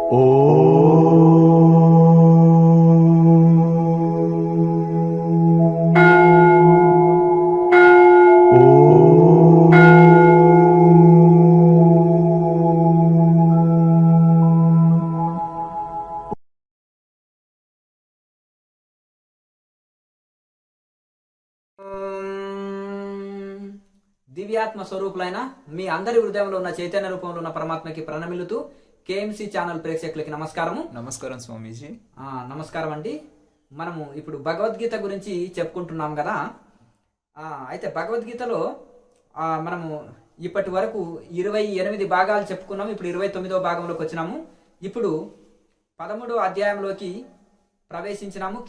దివ్యాత్మ స్వరూపులైన మీ అందరి హృదయంలో ఉన్న చైతన్య రూపంలో ఉన్న పరమాత్మకి ప్రణమిలుతూ కేఎంసి ఛానల్ ప్రేక్షకులకి నమస్కారము. నమస్కారం స్వామీజీ. నమస్కారం అండి. మనము ఇప్పుడు భగవద్గీత గురించి చెప్పుకుంటున్నాం కదా. అయితే భగవద్గీతలో మనము ఇప్పటి వరకు 28 భాగాలు చెప్పుకున్నాము. ఇప్పుడు 29వ భాగంలోకి వచ్చినాము. ఇప్పుడు 13వ అధ్యాయంలోకి ప్రవేశించినాము.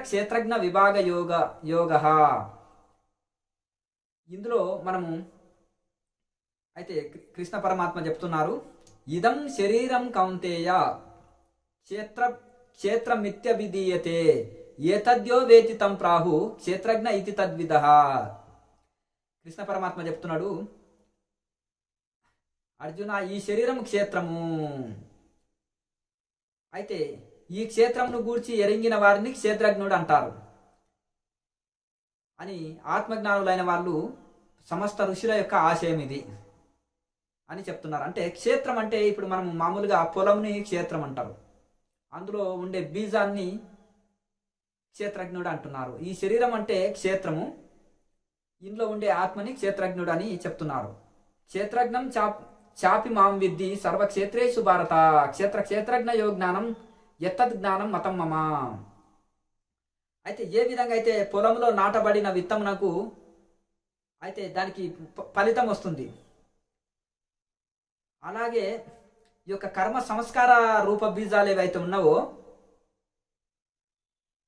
క్షేత్రజ్ఞ విభాగ యోగ. ఇందులో మనము అయితే కృష్ణ పరమాత్మ చెప్తున్నారు, ఇదం శరీరం కౌంతేయ క్షేత్రమిత్య విధీయతే ఏతద్యో వేతి తం ప్రాహు క్షేత్రజ్ఞ ఇతి తద్విదః. కృష్ణ పరమాత్మ చెప్తున్నాడు, అర్జున, ఈ శరీరం క్షేత్రము. అయితే ఈ క్షేత్రమును గూర్చి ఎరింగిన వారిని క్షేత్రజ్ఞుడు అంటారు అని ఆత్మజ్ఞానులైన వాళ్ళు సమస్త ఋషుల యొక్క ఆశయం ఇది అని చెప్తున్నారు. అంటే క్షేత్రం అంటే ఇప్పుడు మనం మామూలుగా పొలంని క్షేత్రం అంటారు, అందులో ఉండే బీజాన్ని క్షేత్రజ్ఞుడు అంటున్నారు. ఈ శరీరం అంటే క్షేత్రము, ఇందులో ఉండే ఆత్మని క్షేత్రజ్ఞుడు అని చెప్తున్నారు. క్షేత్రజ్ఞం చాపి మాం విద్ధి సర్వక్షేత్రేషు భారత క్షేత్రజ్ఞ యో జ్ఞానం ఎత్తద్ జ్ఞానం మతం మమ. అయితే ఏ విధంగా అయితే పొలంలో నాటబడిన విత్తమునకు అయితే దానికి ఫలితం వస్తుంది, అలాగే ఈ యొక్క కర్మ సంస్కార రూప బీజాలు ఏవైతే ఉన్నావో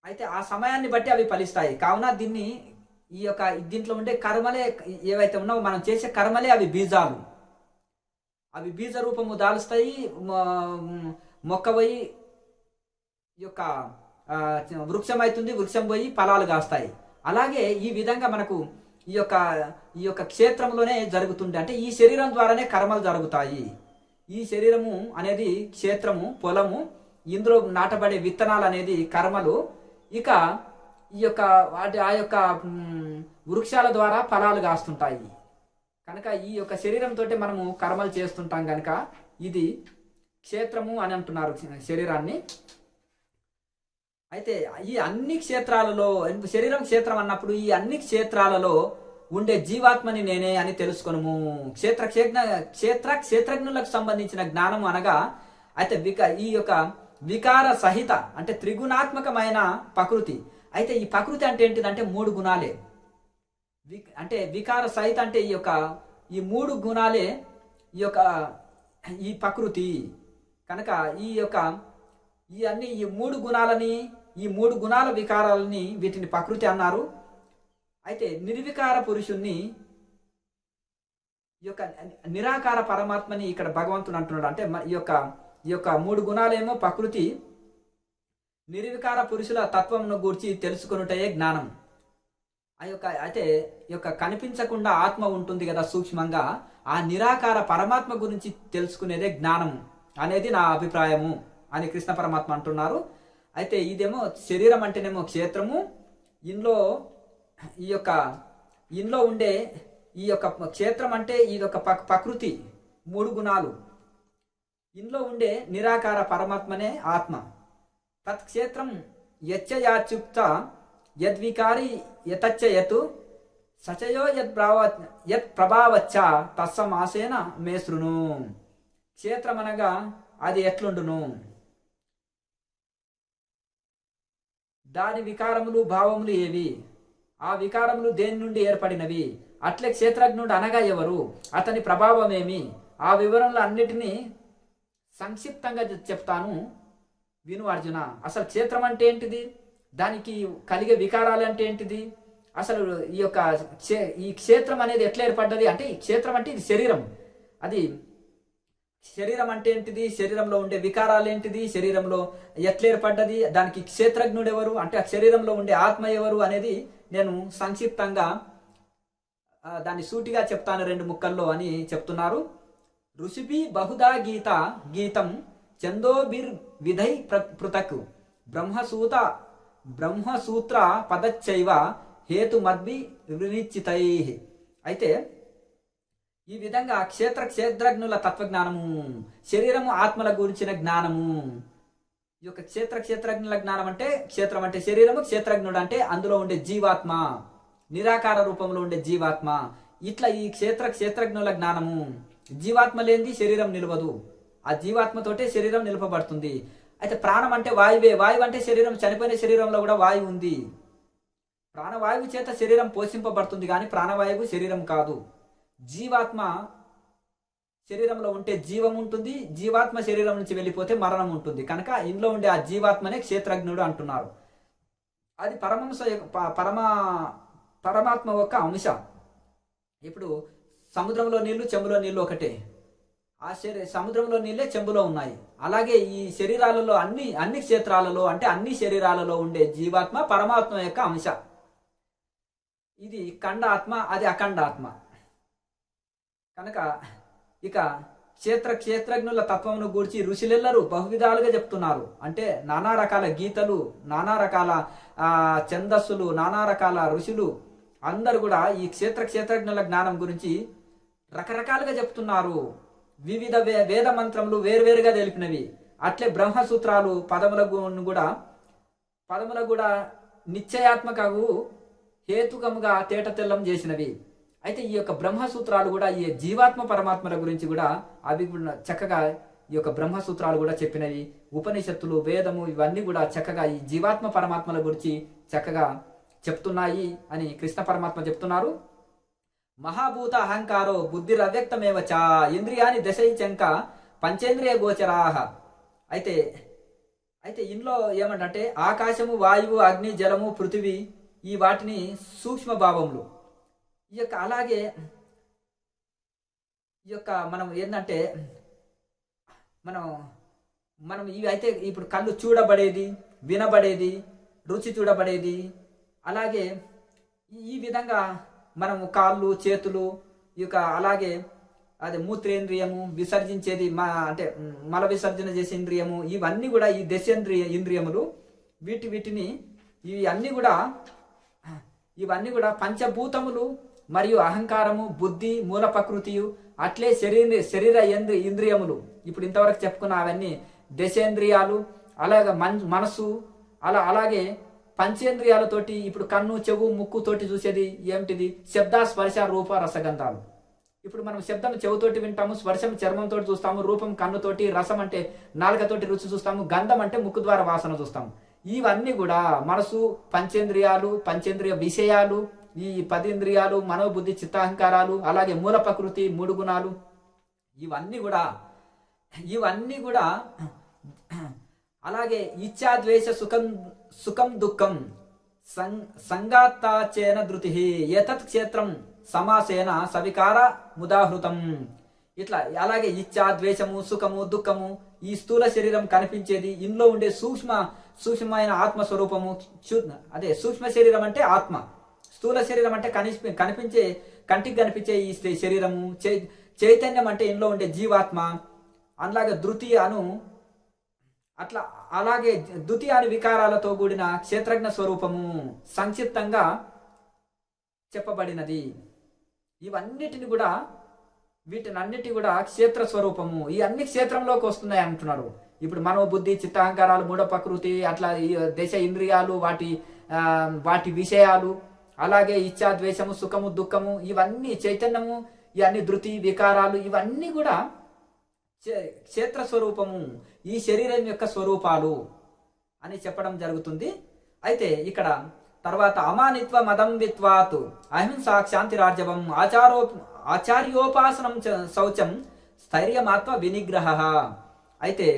అయితే ఆ సమయాన్ని బట్టి అవి ఫలిస్తాయి. కావున దీంట్లో ఉండే కర్మలే ఏవైతే ఉన్నావో, మనం చేసే కర్మలే అవి బీజాలు. అవి బీజ రూపము దాలుస్తాయి, మొక్క పోయి ఈ యొక్క వృక్షం అవుతుంది, వృక్షం పోయి ఫలాలు కాస్తాయి. అలాగే ఈ విధంగా మనకు ఈ యొక్క క్షేత్రంలోనే జరుగుతుంది. అంటే ఈ శరీరం ద్వారానే కర్మలు జరుగుతాయి. ఈ శరీరము అనేది క్షేత్రము, పొలము, ఇందులో నాటబడే విత్తనాలు అనేది కర్మలు. ఇక ఈ యొక్క ఆ యొక్క వృక్షాల ద్వారా ఫలాలు కాస్తుంటాయి. కనుక ఈ యొక్క శరీరంతో మనము కర్మలు చేస్తుంటాం కనుక ఇది క్షేత్రము అని అంటున్నారు శరీరాన్ని. అయితే ఈ అన్ని క్షేత్రాలలో, శరీరం అన్నప్పుడు ఈ అన్ని క్షేత్రాలలో ఉండే జీవాత్మని నేనే అని తెలుసుకొనుము. క్షేత్రజ్ఞులకు సంబంధించిన జ్ఞానము అనగా అయితే ఈ యొక్క వికార సహిత అంటే త్రిగుణాత్మకమైన ప్రకృతి. అయితే ఈ ప్రకృతి అంటే ఏంటిదంటే 3 గుణాలే. అంటే వికార సహిత అంటే ఈ 3 గుణాలే ఈ ప్రకృతి. కనుక ఈ 3 గుణాలని, ఈ 3 గుణాల వికారాలని వీటిని ప్రకృతి అన్నారు. అయితే నిర్వికార పురుషుణ్ణి, ఈ యొక్క నిరాకార పరమాత్మని ఇక్కడ భగవంతుడు అంటున్నాడు. అంటే ఈ యొక్క 3 గుణాలేమో ప్రకృతి, నిర్వికార పురుషుల తత్వమును గూర్చి తెలుసుకొనుటయే జ్ఞానం. అయితే ఈ యొక్క కనిపించకుండా ఆత్మ ఉంటుంది కదా సూక్ష్మంగా, ఆ నిరాకార పరమాత్మ గురించి తెలుసుకునేదే జ్ఞానం అనేది నా అభిప్రాయము అని కృష్ణ పరమాత్మ అంటున్నారు. అయితే ఇదేమో శరీరం అంటేనేమో క్షేత్రము, ఇంట్లో ఉండే ఈ యొక్క క్షేత్రం అంటే ఇదొక ప్రకృతి, 3 గుణాలు. ఇంట్లో ఉండే నిరాకార పరమాత్మనే ఆత్మ. తత్క్షేత్రం యచ్చయాచుక్త యద్వికారి యతచ్చయతు సచయో యత్ ప్రభావచ్చ తస్సమాసేన మేసృను. క్షేత్రం అనగా అది ఎట్లుండును, దాని వికారములు భావములు ఏవి, ఆ వికారములు దేని నుండి ఏర్పడినవి, అట్లే క్షేత్రజ్ఞుడు అనగా ఎవరు, అతని ప్రభావం ఏమి, ఆ వివరంలో అన్నిటినీ సంక్షిప్తంగా చెప్తాను విను అర్జున. అసలు క్షేత్రం అంటే ఏంటిది, దానికి కలిగే వికారాలు అంటే ఏంటిది, అసలు ఈ క్షేత్రం అనేది ఎట్లా ఏర్పడ్డది అంటే, ఈ క్షేత్రం అంటే ఇది శరీరం. అది శరీరం అంటే ఏంటిది, శరీరంలో ఉండే వికారాలు ఏంటిది, శరీరంలో ఎట్లా ఏర్పడ్డది, దానికి క్షేత్రజ్ఞుడు ఎవరు, అంటే ఆ శరీరంలో ఉండే ఆత్మ ఎవరు అనేది నేను సంక్షిప్తంగా దాన్ని సూటిగా చెప్తాను 2 ముక్కల్లో అని చెప్తున్నారు. ఋషిభి బహుదా గీతం చందోభిర్ విధై పృథక్ బ్రహ్మసూత్ర పదచ్చైవ హేతుమద్భి వినిశ్చితై. అయితే ఈ విధంగా క్షేత్రజ్ఞుల తత్వజ్ఞానము, శరీరము ఆత్మల గురించిన జ్ఞానము, ఈ యొక్క క్షేత్రజ్ఞుల జ్ఞానం అంటే క్షేత్రం అంటే శరీరము, క్షేత్రజ్ఞుడు అంటే అందులో ఉండే జీవాత్మ, నిరాకార రూపంలో ఉండే జీవాత్మ. ఇట్లా ఈ క్షేత్రజ్ఞుల జ్ఞానము, జీవాత్మ లేనిది శరీరం నిలవదు, ఆ జీవాత్మతోటే శరీరం నిలపబడుతుంది. అయితే ప్రాణం అంటే వాయువే, వాయువు అంటే శరీరం, చనిపోయిన శరీరంలో కూడా వాయువు ఉంది. ప్రాణవాయువు చేత శరీరం పోషింపబడుతుంది కానీ ప్రాణవాయువు శరీరం కాదు. జీవాత్మ శరీరంలో ఉంటే జీవం ఉంటుంది, జీవాత్మ శరీరం నుంచి వెళ్ళిపోతే మరణం ఉంటుంది. కనుక ఇంట్లో ఉండే ఆ జీవాత్మనే క్షేత్రజ్ఞుడు అంటున్నారు. అది పరమాత్మ యొక్క అంశ. ఇప్పుడు సముద్రంలో నీళ్లు, చెంబులో నీళ్లు ఒకటే. ఆ సముద్రంలో నీళ్ళే చెంబులో ఉన్నాయి. అలాగే ఈ శరీరాలలో అన్ని క్షేత్రాలలో అంటే అన్ని శరీరాలలో ఉండే జీవాత్మ పరమాత్మ యొక్క అంశ. ఇది ఖండ ఆత్మ, అది అఖండ ఆత్మ. కనుక ఇక క్షేత్రజ్ఞుల తత్వమును గూర్చి ఋషులెల్లరూ బహువిధాలుగా చెప్తున్నారు. అంటే నానా రకాల గీతలు, నానా రకాల ఛందస్సులు, నానా రకాల ఋషులు అందరు కూడా ఈ క్షేత్రజ్ఞుల జ్ఞానం గురించి రకరకాలుగా చెప్తున్నారు. వివిధ వేద మంత్రములు వేరువేరుగా తెలిపినవి. అట్లే బ్రహ్మసూత్రాలు పదముల కూడా నిశ్చయాత్మకవు, హేతుకముగా తేటతెల్లం చేసినవి. అయితే ఈ యొక్క బ్రహ్మసూత్రాలు కూడా ఈ జీవాత్మ పరమాత్మల గురించి కూడా అవి కూడా చక్కగా ఈ యొక్క బ్రహ్మసూత్రాలు కూడా చెప్పినవి. ఉపనిషత్తులు, వేదము ఇవన్నీ కూడా చక్కగా ఈ జీవాత్మ పరమాత్మల గురించి చక్కగా చెప్తున్నాయి అని కృష్ణ పరమాత్మ చెప్తున్నారు. మహాభూత అహంకారో బుద్ధిరవ్యక్తమేవచ ఇంద్రియాని దశైచంక పంచేంద్రియ గోచరాహ. అయితే ఇందులో ఏమంటే ఆకాశము, వాయువు, అగ్ని, జలము, పృథివీ ఈ వాటిని సూక్ష్మ భావములు. ఈ యొక్క అలాగే ఈ యొక్క మనం ఏంటంటే మనం ఇవి అయితే ఇప్పుడు కళ్ళు చూడబడేది, వినబడేది, రుచి చూడబడేది, అలాగే ఈ విధంగా మనము కాళ్ళు, చేతులు, ఈ యొక్క అలాగే అదే మూత్రేంద్రియము విసర్జించేది అంటే మల విసర్జన చేసే ఇంద్రియము, ఇవన్నీ కూడా ఈ ఇంద్రియములు. వీటిని ఇవన్నీ కూడా పంచభూతములు మరియు అహంకారము, బుద్ధి, మూల ప్రకృతియు, అట్లే శరీర ఇంద్రియములు. ఇప్పుడు ఇంతవరకు చెప్పుకున్న అవన్నీ దశేంద్రియాలు, అలాగే మనసు, అలాగే పంచేంద్రియాలతోటి ఇప్పుడు కన్ను, చెవు, ముక్కు తోటి చూసేది ఏమిటిది? శబ్ద, స్పర్శ, రూప, రసగంధాలు. ఇప్పుడు మనం శబ్దం చెవుతోటి వింటాము, స్పర్శం చర్మంతో చూస్తాము, రూపం కన్నుతోటి, రసం అంటే నాలుకతోటి రుచి చూస్తాము, గంధం అంటే ముక్కు ద్వారా వాసన చూస్తాము. ఇవన్నీ కూడా మనసు, పంచేంద్రియాలు, పంచేంద్రియ విషయాలు, ఈ 10 ఇంద్రియాలు, మనోబుద్ధి, చిత్తాహంకారాలు, అలాగే మూల ప్రకృతి, 3 గుణాలు, ఇవన్నీ కూడా అలాగే ఇచ్ఛాద్వేష సుఖం దుఃఖం సంగాతాచేన ధృతి ఏతత్ క్షేత్రం సమాసేన సవికార ముదాహృతం. ఇట్లా అలాగే ఇచ్ఛా, ద్వేషము, సుఖము, దుఃఖము, ఈ స్థూల శరీరం కనిపించేది, ఇందులో ఉండే సూక్ష్మమైన ఆత్మస్వరూపము. అదే సూక్ష్మ శరీరం అంటే ఆత్మ, స్థూల శరీరం అంటే కనిపించే కంటికి కనిపించే ఈ శరీరము. చైతన్యం అంటే ఇందులో ఉండే జీవాత్మ. అలాగే అలాగే ద్వితీయ వికారాలతో కూడిన క్షేత్రజ్ఞ స్వరూపము సంక్షిప్తంగా చెప్పబడినది. వీటినన్నిటి కూడా క్షేత్ర స్వరూపము. ఈ అన్ని క్షేత్రంలోకి వస్తున్నాయి అంటున్నారు. ఇప్పుడు మనోబుద్ధి, చిత్తాహంకారాలు, మూఢ ప్రకృతి, అట్లా దశ ఇంద్రియాలు, వాటి విషయాలు, అలాగే ఇచ్ఛా, ద్వేషము, సుఖము, దుఃఖము, ఇవన్నీ చైతన్యము, ఇవన్నీ ధృతి, వికారాలు, ఇవన్నీ కూడా క్షేత్ర స్వరూపము, ఈ శరీరం యొక్క స్వరూపాలు అని చెప్పడం జరుగుతుంది. అయితే ఇక్కడ తర్వాత అమానిత్వ మదంవిత్వాత్ అహింసా క్షాంతిరార్జవం ఆచార్యోపాసనం శౌచం స్థైర్యమాత్మ వినిగ్రహ. అయితే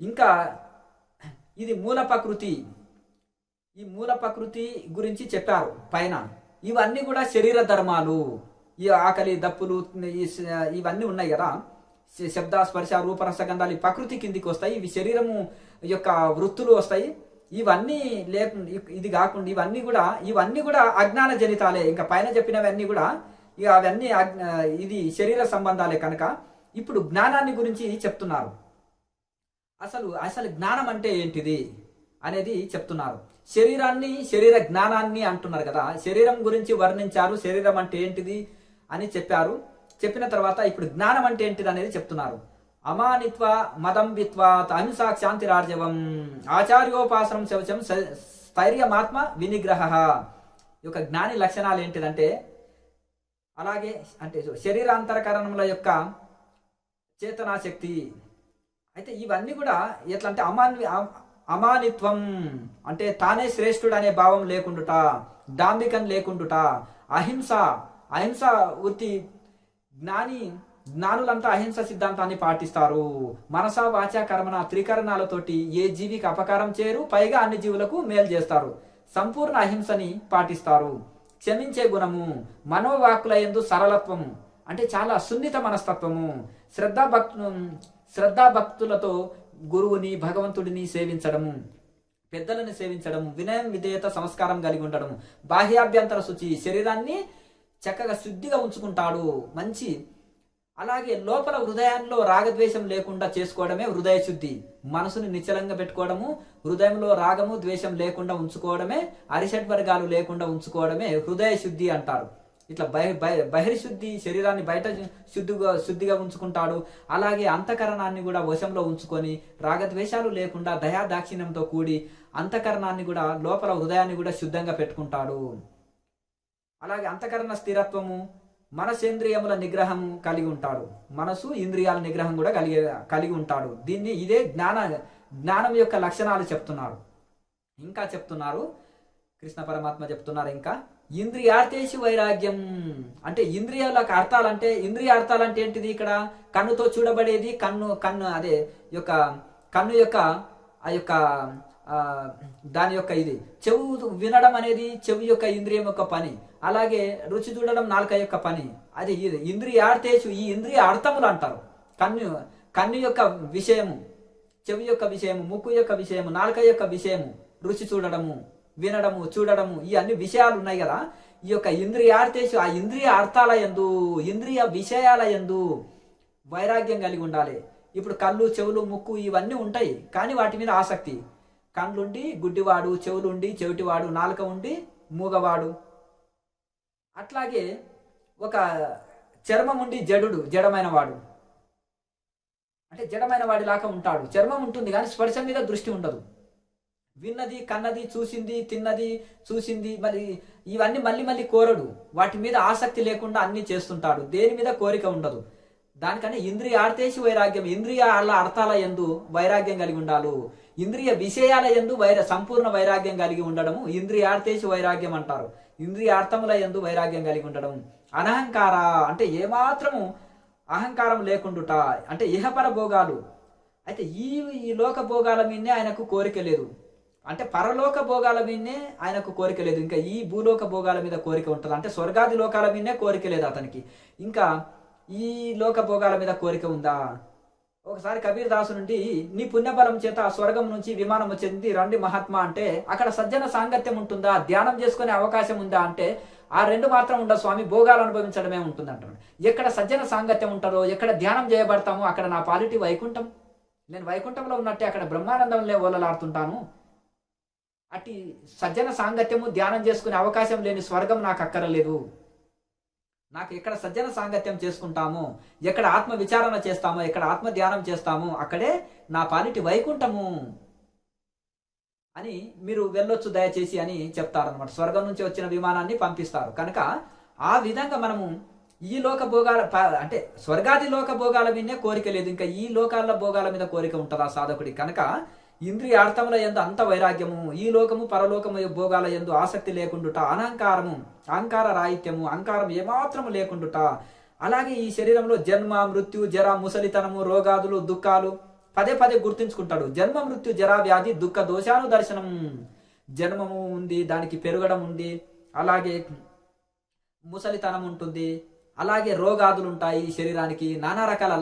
ఇంకా ఇది మూల ప్రకృతి. ఈ మూల ప్రకృతి గురించి చెప్పారు పైన. ఇవన్నీ కూడా శరీర ధర్మాలు. ఈ ఆకలి, దప్పులు, ఇవన్నీ ఉన్నాయి కదా, శబ్ద, స్పర్శ, రూపరసగంధాలు ప్రకృతి కిందికి వస్తాయి. ఇవి శరీరము యొక్క వృత్తులు వస్తాయి. ఇవన్నీ ఇది కాకుండా ఇవన్నీ కూడా అజ్ఞాన జనితాలే. ఇంకా పైన చెప్పినవన్నీ కూడా అవన్నీ ఇది శరీర సంబంధాలే. కనుక ఇప్పుడు జ్ఞానాన్ని గురించి చెప్తున్నారు. అసలు అసలు జ్ఞానం అంటే ఏంటిది అనేది చెప్తున్నారు. శరీర జ్ఞానాన్ని అంటున్నారు కదా. శరీరం గురించి వర్ణించారు, శరీరం అంటే ఏంటిది అని చెప్పారు. చెప్పిన తర్వాత ఇప్పుడు జ్ఞానం అంటే ఏంటిది అనేది చెప్తున్నారు. అమానిత్వ మదంబిత్వ అహింసా క్షాంతిరార్జవం ఆచార్యోపాసనం శవచం స్థైర్యమాత్మ వినిగ్రహ. ఈ యొక్క జ్ఞాని లక్షణాలు ఏంటిదంటే, అలాగే అంటే శరీరాంతరకరణముల యొక్క చేతనాశక్తి. అయితే ఇవన్నీ కూడా ఎట్లా అంటే అమానిత్వం అంటే తానే శ్రేష్ఠుడు అనే భావం లేకుండుట, డాంబికం లేకుండుట, అహింస వృత్తి. జ్ఞానులంతా అహింస సిద్ధాంతాన్ని పాటిస్తారు. మనస వాచ కర్మణ త్రికరణాలతోటి ఏ జీవికి అపకారం చేయరు, పైగా అన్ని జీవులకు మేలు చేస్తారు. సంపూర్ణ అహింసని పాటిస్తారు. క్షమించే గుణము, మనోవాక్కుల యందు సరళత్వము అంటే చాలా సున్నిత మనస్తత్వము, శ్రద్ధాభక్తులతో గురువుని భగవంతుడిని సేవించడము, పెద్దలను సేవించడము, వినయం విధేయత సంస్కారం కలిగి ఉండడము, బాహ్యాభ్యంతర శుచి, శరీరాన్ని చక్కగా శుద్ధిగా ఉంచుకుంటాడు మంచి. అలాగే లోపల హృదయంలో రాగద్వేషం లేకుండా చేసుకోవడమే హృదయ శుద్ధి. మనసుని నిశ్చలంగా పెట్టుకోవడము, హృదయంలో రాగము ద్వేషం లేకుండా ఉంచుకోవడమే, అరిషడ్వర్గాలు లేకుండా ఉంచుకోవడమే హృదయ శుద్ధి అంటారు. ఇట్లా బహిర్శుద్ధి, శరీరాన్ని బయట శుద్ధిగా ఉంచుకుంటాడు. అలాగే అంతఃకరణాన్ని కూడా వశంలో ఉంచుకొని రాగద్వేషాలు లేకుండా దయా దాక్షిణ్యంతో కూడి అంతఃకరణాన్ని కూడా లోపల హృదయాన్ని కూడా శుద్ధంగా పెట్టుకుంటాడు. అలాగే అంతఃకరణ స్థిరత్వము, మనసేంద్రియముల నిగ్రహం కలిగి ఉంటాడు. మనసు ఇంద్రియాల నిగ్రహం కూడా కలిగి ఉంటాడు. ఇదే జ్ఞానం యొక్క లక్షణాలు చెప్తున్నారు. ఇంకా చెప్తున్నారు కృష్ణ పరమాత్మ చెప్తున్నారు. ఇంకా ఇంద్రియార్థేషు వైరాగ్యం అంటే ఇంద్రియాలకు అర్థాలంటే, ఇంద్రియ అర్థాలంటే ఏంటిది? ఇక్కడ కన్నుతో చూడబడేది, కన్ను అదే యొక్క కన్ను యొక్క ఆ యొక్క దాని యొక్క ఇది. చెవు వినడం అనేది చెవి యొక్క ఇంద్రియం యొక్క పని. అలాగే రుచి చూడడం నాలుక యొక్క పని. అది ఇంద్రియార్థేషు, ఈ ఇంద్రియ అర్థములు అంటారు. కన్ను యొక్క విషయము, చెవి యొక్క విషయము, ముక్కు యొక్క విషయము, నాలుక యొక్క విషయము, రుచి చూడడము, వినడము, చూడడము, ఈ అన్ని విషయాలు ఉన్నాయి కదా. ఈ యొక్క ఇంద్రియార్థేషు, ఆ ఇంద్రియ అర్థాల యందు, ఇంద్రియ విషయాల యందు వైరాగ్యం కలిగి ఉండాలి. ఇప్పుడు కళ్ళు, చెవులు, ముక్కు ఇవన్నీ ఉంటాయి, కానీ వాటి మీద ఆసక్తి. కళ్ళుండి గుడ్డివాడు, చెవులుండి చెవిటివాడు, నాలుక ఉండి మూగవాడు. అట్లాగే ఒక చర్మం ఉండి జడమైన వాడు అంటే జడమైన వాడిలాగా ఉంటాడు. చర్మం ఉంటుంది కానీ స్పర్శ మీద దృష్టి ఉండదు. విన్నది, కన్నది, చూసింది, తిన్నది, చూసింది, మరి ఇవన్నీ మళ్ళీ కోరడు. వాటి మీద ఆసక్తి లేకుండా అన్ని చేస్తుంటాడు. దేని మీద కోరిక ఉండదు. దానికని ఇంద్రియార్థేషు వైరాగ్యం, ఇంద్రియాల అర్థాల యందు వైరాగ్యం కలిగి ఉండాలి. ఇంద్రియ విషయాల యందు సంపూర్ణ వైరాగ్యం కలిగి ఉండడము ఇంద్రియార్థేషు వైరాగ్యం అంటారు. ఇంద్రియార్థముల యందు వైరాగ్యం కలిగి ఉండడం. అనహంకార అంటే ఏమాత్రము అహంకారం లేకుండుట అంటే ఇహపర భోగాలు. అయితే ఈ లోక భోగాల మీదనే ఆయనకు కోరిక లేదు. అంటే పరలోక భోగాల మీదనే ఆయనకు కోరిక లేదు. ఇంకా ఈ భూలోక భోగాల మీద కోరిక ఉంటుంది. అంటే స్వర్గాది లోకాల మీదనే కోరిక లేదు అతనికి. ఇంకా ఈ లోక భోగాల మీద కోరిక ఉందా? ఒకసారి కబీర్ దాసు నుండి, నీ పుణ్యబలం చేత స్వర్గం నుంచి విమానం వచ్చింది, రండి మహాత్మా అంటే, అక్కడ సజ్జన సాంగత్యం ఉంటుందా, ధ్యానం చేసుకునే అవకాశం ఉందా అంటే, ఆ రెండు మాత్రం ఉండదు స్వామి, భోగాలు అనుభవించడమే ఉంటుంది అంటాడు. ఎక్కడ సజ్జన సాంగత్యం ఉంటుందో, ఎక్కడ ధ్యానం చేయబడతామో అక్కడ నా పాలిటి వైకుంఠం. నేను వైకుంఠంలో ఉన్నట్టే అక్కడ బ్రహ్మానందంలో ఓలలాడుతుంటాను. అట్టి సజ్జన సాంగత్యము, ధ్యానం చేసుకునే అవకాశం లేని స్వర్గం నాకు అక్కరలేదు. నాకు ఎక్కడ సజ్జన సాంగత్యం చేసుకుంటామో, ఎక్కడ ఆత్మ విచారణ చేస్తామో, ఎక్కడ ఆత్మ ధ్యానం చేస్తామో అక్కడే నా పాలిటి వైకుంఠము అని మీరు వెళ్ళొచ్చు దయచేసి అని చెప్తారనమాట. స్వర్గం నుంచి వచ్చిన విమానాన్ని పంపిస్తారు. కనుక ఆ విధంగా మనము ఈ లోక భోగాల అంటే స్వర్గాది లోక భోగాల మీదనే కోరిక లేదు. ఇంకా ఈ లోకాల భోగాల మీద కోరిక ఉంటుంది ఆ సాధకుడి. కనుక ఇంద్రియ అర్థముల యందు అంత వైరాగ్యము, ఈ లోకము పరలోకము భోగాల యందు ఆసక్తి లేకుండుట, అహంకారము, అహంకార రాహిత్యము, అహంకారం ఏమాత్రము లేకుండుట. అలాగే ఈ శరీరంలో జన్మ, మృత్యు, జర, ముసలితనము, రోగాదులు, దుఃఖాలు పదే గుర్తుంచుకుంటాడు. జన్మ, మృత్యు, జరా, వ్యాధి, దుఃఖ దోషాను దర్శనం. జన్మము ఉంది, దానికి పెరగడం ఉంది, అలాగే ముసలితనం ఉంటుంది, అలాగే రోగాదులు ఉంటాయి శరీరానికి, నానా రకాల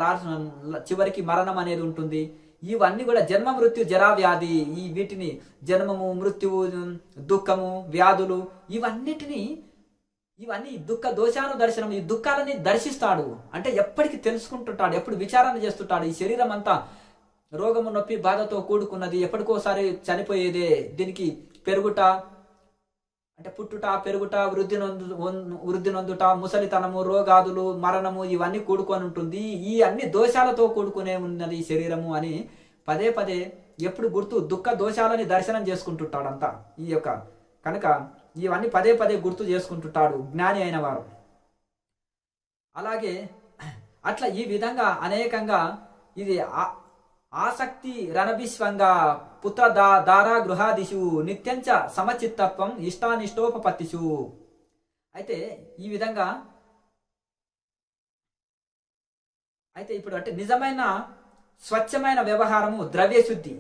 చివరికి మరణం అనేది ఉంటుంది. ఇవన్నీ కూడా జన్మ, మృత్యు, జరా, వ్యాధి, ఈ వీటిని జన్మము, మృత్యువు, దుఃఖము, వ్యాధులు ఇవన్నీ దుఃఖ దోషాను దర్శనం. ఈ దుఃఖాలని దర్శిస్తాడు అంటే ఎప్పటికీ తెలుసుకుంటుంటాడు, ఎప్పుడు విచారణ చేస్తుంటాడు. ఈ శరీరం అంతా రోగము నొప్పి బాధతో కూడుకున్నది, ఎప్పటికోసారి చనిపోయేదే. దీనికి పెరుగుట అంటే పుట్టుట, పెరుగుట, వృద్ధి నొందుట, ముసలితనము, రోగాదులు, మరణము ఇవన్నీ కూడుకొని ఉంటుంది. ఈ అన్ని దోషాలతో కూడుకునే ఉన్నది ఈ శరీరము అని పదే పదే ఎప్పుడు గుర్తు దుఃఖ దోషాలని దర్శనం చేసుకుంటుంటాడంతా ఈ యొక్క. కనుక ఇవన్నీ పదే పదే గుర్తు చేసుకుంటుంటాడు జ్ఞాని అయిన వారు. అలాగే అట్లా ఈ విధంగా అనేకంగా ఇది ఆసక్తి రణభిస్వంగా పుత్ర దారా గృహాదిషు నిత్యంచ సమచిత్తత్వం ఇష్టానిష్టోపపత్తిషు. అయితే ఈ విధంగా అయితే ఇప్పుడు అంటే నిజమైన స్వచ్ఛమైన వ్యవహారము ద్రవ్యశుద్ధి.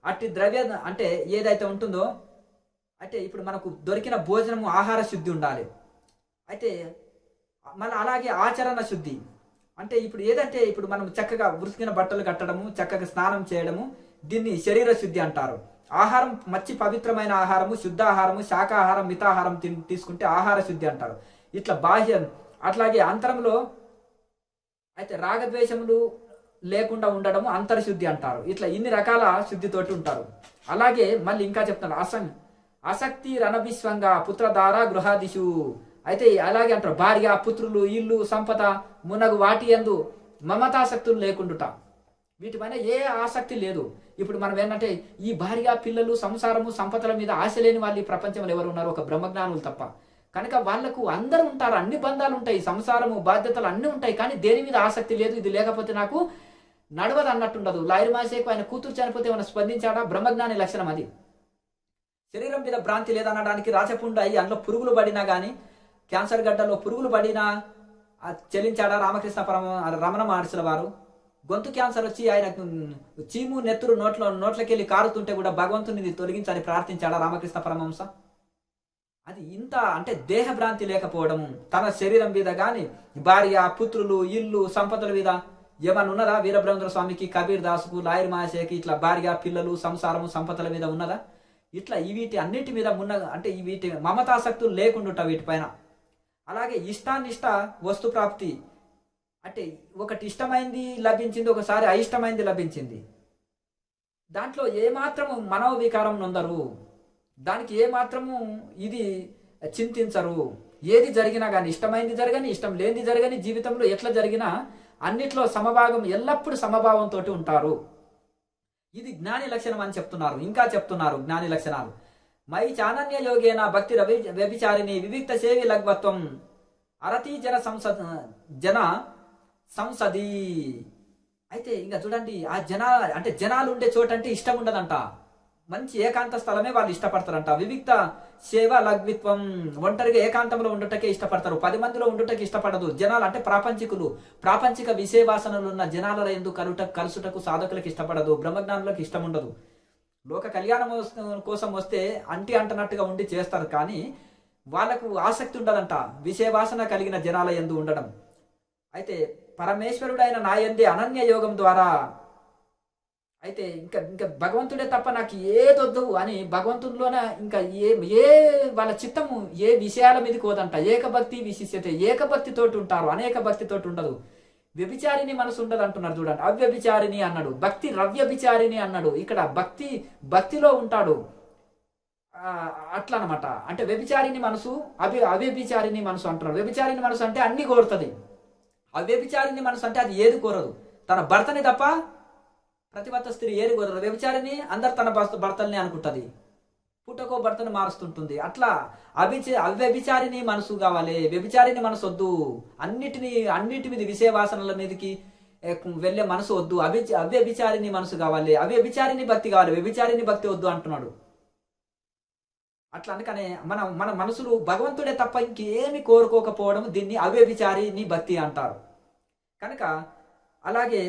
అట్టి ద్రవ్య అంటే ఏదైతే ఉంటుందో అంటే ఇప్పుడు మనకు దొరికిన భోజనము ఆహార శుద్ధి ఉండాలి. అయితే మన అలాగే ఆచరణ శుద్ధి అంటే ఇప్పుడు ఏదంటే ఇప్పుడు మనం చక్కగా ఉతికిన బట్టలు కట్టడము, చక్కగా స్నానం చేయడము, దీన్ని శరీర శుద్ధి అంటారు. ఆహారం మంచి పవిత్రమైన ఆహారము, శుద్ధ ఆహారము, శాకాహారం, మితాహారం తీసుకుంటే ఆహార శుద్ధి అంటారు. ఇట్లా బాహ్యం అట్లాగే అంతరంలో అయితే రాగద్వేషములు లేకుండా ఉండడము అంతర్శుద్ధి అంటారు. ఇట్లా ఇన్ని రకాల శుద్ధితోటి ఉంటారు. అలాగే మళ్ళీ ఇంకా చెప్తాను, ఆసక్తి రణభిస్వంగా పుత్రధార గృహాదిషు. అయితే అలాగే అంటారు భార్య, పుత్రులు, ఇల్లు, సంపద మునగు వాటి యందు మమతాసక్తులు లేకుండుట. వీటిపైన ఏ ఆసక్తి లేదు. ఇప్పుడు మనం ఏంటంటే ఈ భార్య, పిల్లలు, సంసారము, సంపదల మీద ఆశ లేని వాళ్ళు ఈ ప్రపంచంలో ఎవరు ఉన్నారు? ఒక బ్రహ్మజ్ఞానులు తప్ప. కనుక వాళ్లకు అందరూ ఉంటారు, అన్ని బంధాలు ఉంటాయి, సంసారము, బాధ్యతలు అన్నీ ఉంటాయి, కానీ దేని మీద ఆసక్తి లేదు. ఇది లేకపోతే నాకు నడవదు అన్నట్టుండదు. లాయర్ మాసేకు ఆయన కూతురు చనిపోతే ఏమైనా స్పందించాడా? బ్రహ్మజ్ఞాని లక్షణం అది. శరీరం మీద భ్రాంతి లేదనడానికి రాచపుండు అయ్యి అందులో పురుగులు పడినా కానీ, క్యాన్సర్ గడ్డలో పురుగులు పడినా చెల్లించాడా రామకృష్ణ రమణ మహర్షుల వారు? గొంతు క్యాన్సర్ వచ్చి ఆయన చీము నెత్తురు నోట్లకెళ్ళి కారుతుంటే కూడా భగవంతుని తొలగించని ప్రార్థించాడా రామకృష్ణ పరమహంస? అది ఇంత అంటే దేహ భ్రాంతి లేకపోవడం, తన శరీరం మీద కానీ భార్య, పుత్రులు, ఇల్లు, సంపదల మీద ఏమన్నా ఉన్నదా? వీరబ్రహ్మేంద్ర స్వామికి, కబీర్ దాసుకు, లాయర్ మహాశయకి ఇట్లా భార్య, పిల్లలు, సంసారము, సంపదల మీద ఉన్నదా? ఇట్లా వీటి అన్నిటి మీద అంటే వీటి మమతాసక్తులు లేకుండా వీటిపైన. అలాగే ఇష్టానిష్ట వస్తు ప్రాప్తి అంటే ఒకటి ఇష్టమైంది లభించింది, ఒకసారి అయిష్టమైంది లభించింది. దాంట్లో ఏమాత్రము మనోవికారం నొందరు, దానికి ఏమాత్రము ఇది చింతించరు. ఏది జరిగినా కానీ ఇష్టమైంది జరగని, ఇష్టం లేనిది జరగని, జీవితంలో ఎట్లా జరిగినా అన్నిట్లో సమభాగం, ఎల్లప్పుడూ సమభావంతో ఉంటారు. ఇది జ్ఞాని లక్షణం అని చెప్తున్నారు. ఇంకా చెప్తున్నారు జ్ఞాని లక్షణాలు. మై చానన్య యోగేన భక్తి వ్యభిచారిణి వివిక్త సేవి లగ్వత్వం అరతి జన సంసది. అయితే ఇంకా చూడండి, ఆ జనాలు ఉండే చోట అంటే ఇష్టం ఉండదంట. మంచి ఏకాంత స్థలమే వాళ్ళు ఇష్టపడతారంట. వివిక్త సేవ లగ్విత్వం, ఒంటరిగా ఏకాంతంలో ఉండటకే ఇష్టపడతారు. 10 మందిలో ఉండటಕ್ಕೆ ఇష్టపడదు. జనాలు అంటే ప్రాపంచికులు, ప్రాపంచిక విషయవాసనలు ఉన్న జనాల ఎందు కలుసుటకు సాధకులకు ఇష్టపడదు, బ్రహ్మజ్ఞానులకు ఇష్టం ఉండదు. లోక కళ్యాణం కోసం వస్తే అంటనట్టుగా ఉండి చేస్తారు, కానీ వాళ్ళకు ఆసక్తి ఉండదంట విషయవాసన కలిగిన జనాల యందు ఉండడం. అయితే పరమేశ్వరుడైన నా యందే అనన్య యోగం ద్వారా అయితే ఇంకా భగవంతుడే తప్ప నాకు ఏదొద్దు అని భగవంతుడిలోనే ఇంకా ఏ వాళ్ళ చిత్తము ఏ విషయాల మీదకి పోదంట. ఏకభక్తి విశిష్యతే, ఏకభక్తితోటి ఉంటారు, అనేక భక్తితోటి ఉండదు. వ్యభిచారిని మనసు ఉండదు అంటున్నారు చూడండి. అవ్యభిచారిని అన్నాడు, భక్తి రవ్యభిచారిని అన్నాడు. ఇక్కడ భక్తిలో ఉంటాడు అట్లా అనమాట. అంటే వ్యభిచారిని మనసు, అవ్యభిచారిని మనసు అంటున్నాడు. వ్యభిచారిని మనసు అంటే అన్ని కోరుతుంది, అవ్యభిచారిని మనసు అంటే అది ఏది కోరదు, తన భర్తని తప్ప ప్రతిభర్త స్త్రీ ఏది కోరదు. వ్యభిచారిని అందరు తన భర్తల్ని అనుకుంటుంది, పుట్టకో భర్తను మారుస్తుంటుంది. అట్లా అవ్యభిచారిని మనసు కావాలి, వ్యభిచారిని మనసు వద్దు. అన్నిటి మీద విషయవాసనల మీదకి వెళ్ళే మనసు వద్దు. అవ్యభిచారిని మనసు కావాలి, అవ్యభిచారిని భక్తి కావాలి, వ్యభిచారిని భక్తి వద్దు అంటున్నాడు. అట్లా అందుకనే మన మనసులు భగవంతుడే తప్ప ఇంకేమి కోరుకోకపోవడం, దీన్ని అవ్యభిచారిని భక్తి అంటారు. కనుక అలాగే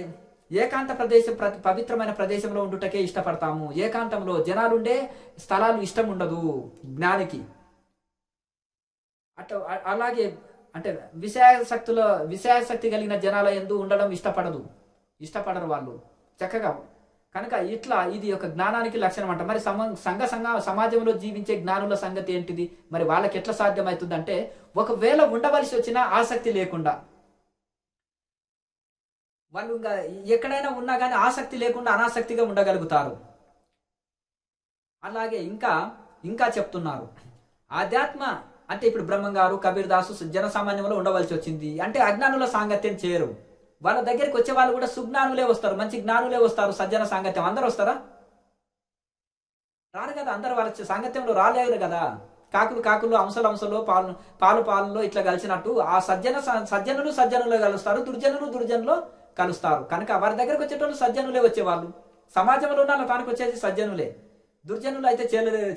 ఏకాంత ప్రదేశం, పవిత్రమైన ప్రదేశంలో ఉండుటకే ఇష్టపడతాము. ఏకాంతంలో జనాలుండే స్థలాలు ఇష్టం ఉండదు జ్ఞానికి. అలాగే అంటే విషయాసక్తి కలిగిన జనాల యందు ఉండడం ఇష్టపడరు వాళ్ళు చక్కగా. కనుక ఇట్లా ఇది ఒక జ్ఞానానికి లక్షణం అంట. మరి సమాజంలో జీవించే జ్ఞానుల సంగతి ఏంటిది? మరి వాళ్ళకి ఎట్లా సాధ్యమవుతుందంటే, ఒకవేళ ఉండవలసి వచ్చినా ఆసక్తి లేకుండా, వాళ్ళు ఇంకా ఎక్కడైనా ఉన్నా కానీ ఆసక్తి లేకుండా అనాసక్తిగా ఉండగలుగుతారు. అలాగే ఇంకా ఇంకా చెప్తున్నారు, ఆధ్యాత్మ అంటే ఇప్పుడు బ్రహ్మం గారు, కబీర్ దాసు జనసామాన్యంలో ఉండవలసి వచ్చింది అంటే అజ్ఞానుల సాంగత్యం చేయరు. వాళ్ళ దగ్గరికి వచ్చే వాళ్ళు కూడా సుజ్ఞానులే వస్తారు, మంచి జ్ఞానులే వస్తారు. సజ్జన సాంగత్యం అందరూ వస్తారా? రారు కదా. అందరు వాళ్ళ సాంగత్యంలో రాలేరు కదా. కాకులు అంశలు పాలులో ఇట్లా కలిసినట్టు ఆ సజ్జనులు సజ్జనులు కలుస్తారు, దుర్జనులు కలుస్తారు. కనుక వారి దగ్గరకు వచ్చేటోళ్ళు సజ్జనులే వచ్చేవాళ్ళు. సమాజంలో ఉన్న తానికి వచ్చేది సజ్జనులే. దుర్జనులు అయితే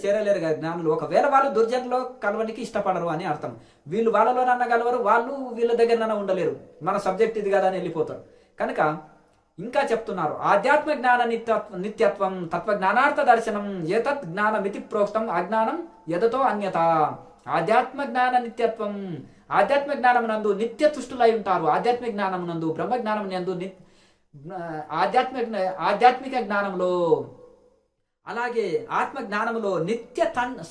చేరలేరు కదా జ్ఞానులు. ఒకవేళ వాళ్ళు దుర్జనులో కలవడానికి ఇష్టపడరు అని అర్థం. వీళ్ళు వాళ్ళలోనన్నా కలవరు, వాళ్ళు వీళ్ళ దగ్గరనన్నా ఉండలేరు. మన సబ్జెక్ట్ ఇది కదా అని వెళ్ళిపోతారు. కనుక ఇంకా చెప్తున్నారు, ఆధ్యాత్మ జ్ఞాన నిత్యత్వం తత్వజ్ఞానార్థ దర్శనం ఏతత్ జ్ఞానమితి ప్రోక్తం అజ్ఞానం యదతో అన్యత. ఆధ్యాత్మ జ్ఞాన నిత్యత్వం, ఆధ్యాత్మిక జ్ఞానం నందు నిత్య తుష్టులై ఉంటారు. ఆధ్యాత్మిక జ్ఞానం నందు, బ్రహ్మ జ్ఞానం నందు, ఆధ్యాత్మిక జ్ఞానంలో అలాగే ఆత్మ జ్ఞానంలో నిత్య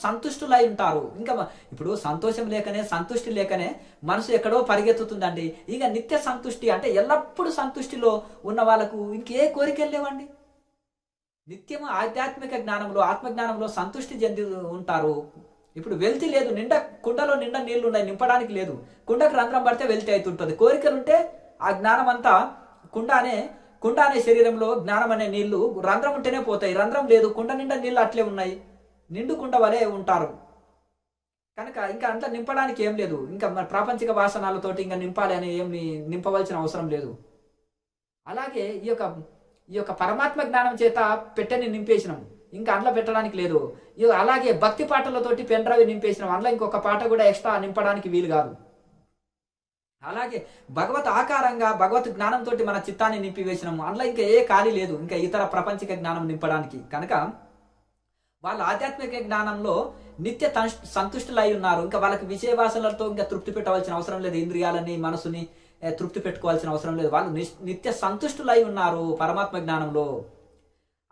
సంతుష్టులై ఉంటారు. ఇంకా ఇప్పుడు సంతోషం లేకనే, సంతుష్టి లేకనే మనసు ఎక్కడో పరిగెత్తుతుందండి. ఇక నిత్య సంతుష్టి అంటే ఎల్లప్పుడూ సంతుష్టిలో ఉన్న వాళ్ళకు ఇంకే కోరికలు లేవండి. నిత్యము ఆధ్యాత్మిక జ్ఞానంలో, ఆత్మజ్ఞానంలో సంతుష్టి చెంది ఉంటారు. ఇప్పుడు వెల్తి లేదు, కుండలో నిండా నీళ్లు ఉన్నాయి, నింపడానికి లేదు. కుండకు రంధ్రం పడితే వెల్తి అవుతుంటుంది. కోరికలుంటే ఆ జ్ఞానం అంతా కుండ అనే శరీరంలో జ్ఞానం అనే నీళ్లు రంధ్రం ఉంటేనే పోతాయి. రంధ్రం లేదు, కుండ నిండా నీళ్ళు అట్లే ఉన్నాయి, నిండు కుండ వలె ఉంటారు. కనుక ఇంకా అంతా నింపడానికి ఏం లేదు. ఇంకా ప్రాపంచిక వాసనాలతోటి ఇంకా నింపాలి అని ఏమి నింపవలసిన అవసరం లేదు. అలాగే ఈ యొక్క పరమాత్మ జ్ఞానం చేత పెట్టెని నింపేసినాం, ఇంకా అందులో పెట్టడానికి లేదు. అలాగే భక్తి పాటలతోటి పెన్డ్రైవ్ నింపేసినాం, అందులో ఇంకొక పాట కూడా ఎక్స్ట్రా నింపడానికి వీలు కాదు. అలాగే భగవత్ ఆకారంగా భగవత్ జ్ఞానంతో మన చిత్తాన్ని నింపివేసినాము, అందులో ఇంకా ఏ ఖాళీ లేదు ఇంకా ఇతర ప్రపంచిక జ్ఞానం నింపడానికి. కనుక వాళ్ళ ఆధ్యాత్మిక జ్ఞానంలో నిత్య సంతుష్టులై ఉన్నారు. ఇంకా వాళ్ళకి విషయ వాసనలతో ఇంకా తృప్తి పెట్టవలసిన అవసరం లేదు, ఇంద్రియాలని మనసుని తృప్తి పెట్టుకోవాల్సిన అవసరం లేదు. వాళ్ళు నిత్య సంతుష్టులై ఉన్నారు పరమాత్మ జ్ఞానంలో.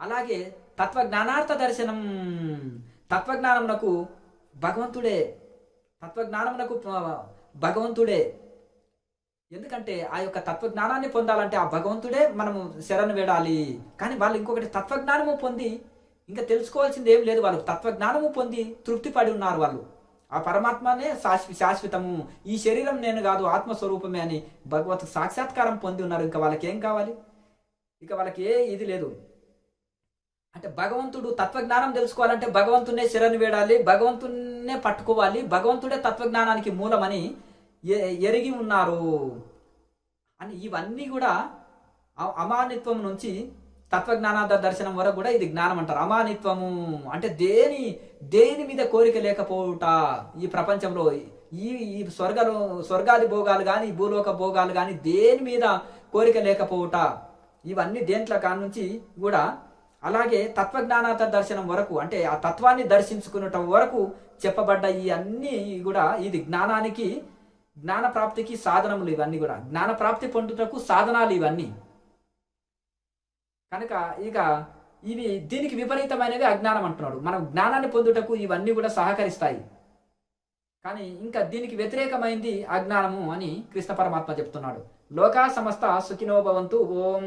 అలాగే తత్వజ్ఞానార్థ దర్శనం, తత్వజ్ఞానమునకు భగవంతుడే. ఎందుకంటే ఆ యొక్క తత్వజ్ఞానాన్ని పొందాలంటే ఆ భగవంతుడే మనము శరణు వేడాలి. కానీ వాళ్ళు ఇంకొకటి తత్వజ్ఞానము పొంది ఇంకా తెలుసుకోవాల్సింది ఏం లేదు. వాళ్ళు తత్వజ్ఞానము పొంది తృప్తి పడి ఉన్నారు. వాళ్ళు ఆ పరమాత్మనే శాశ్వతము, ఈ శరీరం నేను కాదు, ఆత్మస్వరూపమే అని భగవత్ సాక్షాత్కారం పొంది ఉన్నారు. ఇంకా వాళ్ళకి ఏం కావాలి? ఇక వాళ్ళకి ఏ ఇది లేదు. అంటే భగవంతుడు తత్వజ్ఞానం తెలుసుకోవాలంటే భగవంతునే శరణు వేడాలి, భగవంతునే పట్టుకోవాలి, భగవంతుడే తత్వజ్ఞానానికి మూలమని ఎరిగి ఉన్నారు అని. ఇవన్నీ కూడా అమానిత్వం నుంచి తత్వజ్ఞానార్థ దర్శనం వరకు కూడా ఇది జ్ఞానం అంటారు. అమానిత్వము అంటే దేని మీద కోరిక లేకపోవుట. ఈ ప్రపంచంలో ఈ స్వర్గాది భోగాలు కానీ, భూలోక భోగాలు కానీ దేని మీద కోరిక లేకపోవుట. ఇవన్నీ దేంట్లో కాని నుంచి కూడా. అలాగే తత్వజ్ఞానార్థ దర్శనం వరకు అంటే ఆ తత్వాన్ని దర్శించుకున్నట వరకు చెప్పబడ్డ ఈ అన్నీ కూడా ఇది జ్ఞాన ప్రాప్తికి సాధనములు. ఇవన్నీ కూడా జ్ఞాన ప్రాప్తి పొందుటకు సాధనాలు ఇవన్నీ. కనుక ఇక దీనికి విపరీతమైనవి అజ్ఞానం అంటున్నాడు. మనం జ్ఞానాన్ని పొందుటకు ఇవన్నీ కూడా సహకరిస్తాయి, కానీ ఇంకా దీనికి వ్యతిరేకమైంది అజ్ఞానము అని కృష్ణ పరమాత్మ చెప్తున్నాడు. లోకా సమస్త సుఖినో భవంతు. ఓం.